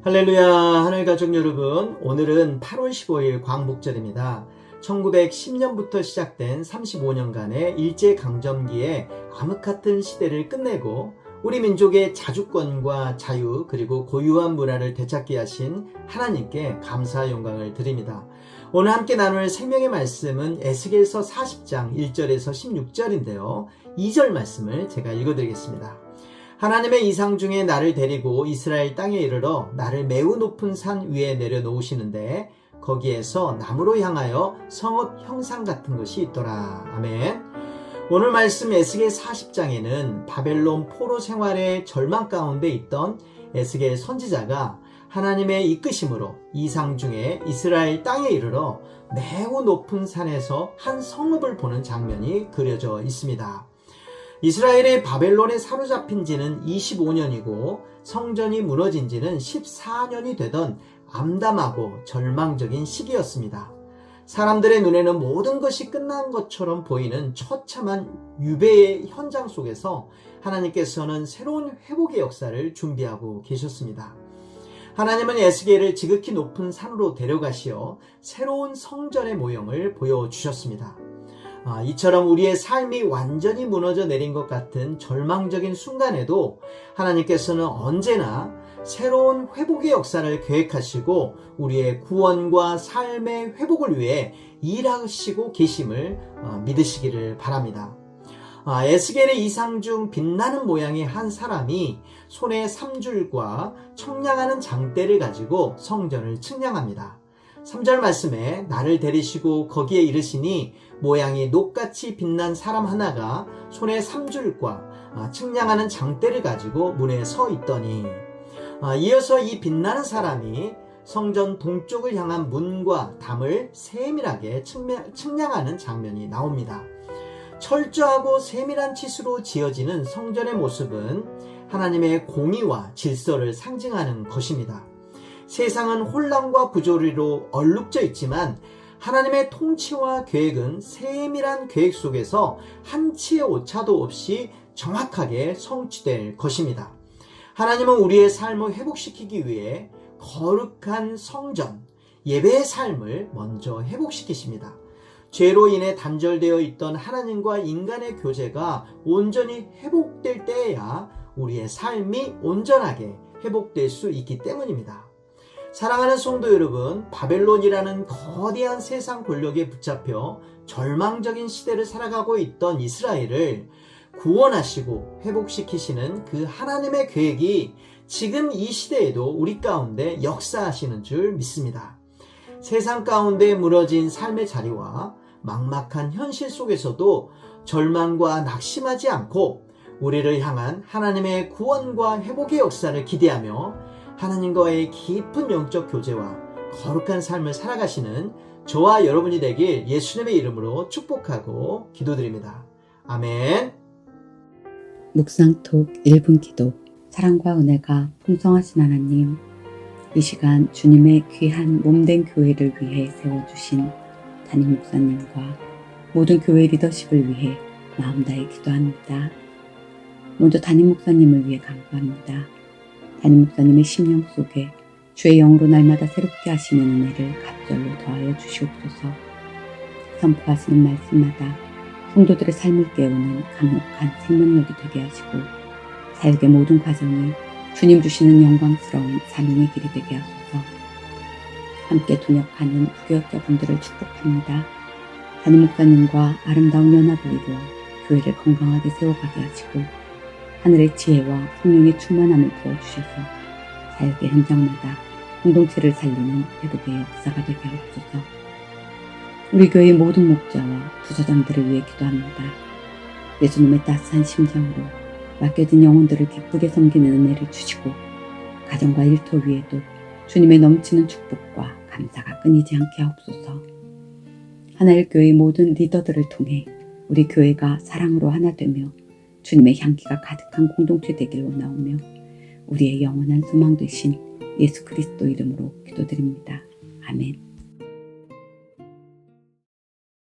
할렐루야, 하늘 가족 여러분, 오늘은 8월 15일 광복절입니다. 1910년부터 시작된 35년간의 일제강점기의 암흑 같은 시대를 끝내고 우리 민족의 자주권과 자유 그리고 고유한 문화를 되찾게 하신 하나님께 감사 영광을 드립니다. 오늘 함께 나눌 생명의 말씀은 에스겔서 40장 1절에서 16절인데요. 2절 말씀을 제가 읽어드리겠습니다. 하나님의 이상 중에 나를 데리고 이스라엘 땅에 이르러 나를 매우 높은 산 위에 내려놓으시는데 거기에서 나무로 향하여 성읍 형상 같은 것이 있더라. 아멘. 오늘 말씀 에스겔 40장에는 바벨론 포로 생활의 절망 가운데 있던 에스겔 선지자가 하나님의 이끄심으로 이상 중에 이스라엘 땅에 이르러 매우 높은 산에서 한 성읍을 보는 장면이 그려져 있습니다. 이스라엘의 바벨론에 사로잡힌 지는 25년이고 성전이 무너진 지는 14년이 되던 암담하고 절망적인 시기였습니다. 사람들의 눈에는 모든 것이 끝난 것처럼 보이는 처참한 유배의 현장 속에서 하나님께서는 새로운 회복의 역사를 준비하고 계셨습니다. 하나님은 에스겔을 지극히 높은 산으로 데려가시어 새로운 성전의 모형을 보여주셨습니다. 이처럼 우리의 삶이 완전히 무너져 내린 것 같은 절망적인 순간에도 하나님께서는 언제나 새로운 회복의 역사를 계획하시고 우리의 구원과 삶의 회복을 위해 일하시고 계심을 믿으시기를 바랍니다. 에스겔의 이상 중 빛나는 모양의 한 사람이 손에 삼줄과 청량하는 장대를 가지고 성전을 측량합니다. 3절 말씀에 나를 데리시고 거기에 이르시니 모양이 녹같이 빛난 사람 하나가 손에 삼줄과 측량하는 장대를 가지고 문에 서 있더니 이어서 이 빛나는 사람이 성전 동쪽을 향한 문과 담을 세밀하게 측량하는 장면이 나옵니다. 철저하고 세밀한 치수로 지어지는 성전의 모습은 하나님의 공의와 질서를 상징하는 것입니다. 세상은 혼란과 부조리로 얼룩져 있지만 하나님의 통치와 계획은 세밀한 계획 속에서 한치의 오차도 없이 정확하게 성취될 것입니다. 하나님은 우리의 삶을 회복시키기 위해 거룩한 성전, 예배의 삶을 먼저 회복시키십니다. 죄로 인해 단절되어 있던 하나님과 인간의 교제가 온전히 회복될 때에야 우리의 삶이 온전하게 회복될 수 있기 때문입니다. 사랑하는 성도 여러분, 바벨론이라는 거대한 세상 권력에 붙잡혀 절망적인 시대를 살아가고 있던 이스라엘을 구원하시고 회복시키시는 그 하나님의 계획이 지금 이 시대에도 우리 가운데 역사하시는 줄 믿습니다. 세상 가운데 무너진 삶의 자리와 막막한 현실 속에서도 절망과 낙심하지 않고 우리를 향한 하나님의 구원과 회복의 역사를 기대하며 하나님과의 깊은 영적 교제와 거룩한 삶을 살아가시는 저와 여러분이 되길 예수님의 이름으로 축복하고 기도드립니다. 아멘. 묵상톡 1분 기도. 사랑과 은혜가 풍성하신 하나님, 이 시간 주님의 귀한 몸된 교회를 위해 세워주신 담임 목사님과 모든 교회 리더십을 위해 마음 다해 기도합니다. 먼저 담임 목사님을 위해 간구합니다. 담임 목사님의 심령 속에 주의 영으로 날마다 새롭게 하시는 은혜를 갑절로 더하여 주시옵소서. 선포하시는 말씀마다 성도들의 삶을 깨우는 강력한 생명력이 되게 하시고 사역의 모든 과정이 주님 주시는 영광스러운 사명의 길이 되게 하소서. 함께 동역하는 부교역자분들을 축복합니다. 담임 목사님과 아름다운 연합을 이루어 교회를 건강하게 세워가게 하시고 하늘의 지혜와 성령의 충만함을 부어주셔서 사역의 현장마다 공동체를 살리는 회복의 역사가 되게 하옵소서. 우리 교회의 모든 목자와 부서장들을 위해 기도합니다. 예수님의 따스한 심정으로 맡겨진 영혼들을 기쁘게 섬기는 은혜를 주시고 가정과 일터 위에도 주님의 넘치는 축복과 감사가 끊이지 않게 하옵소서. 하나일 교회의 모든 리더들을 통해 우리 교회가 사랑으로 하나 되며 주님의 향기가 가득한 공동체 되길 원하오며 우리의 영원한 소망 되신 예수 그리스도 이름으로 기도드립니다. 아멘.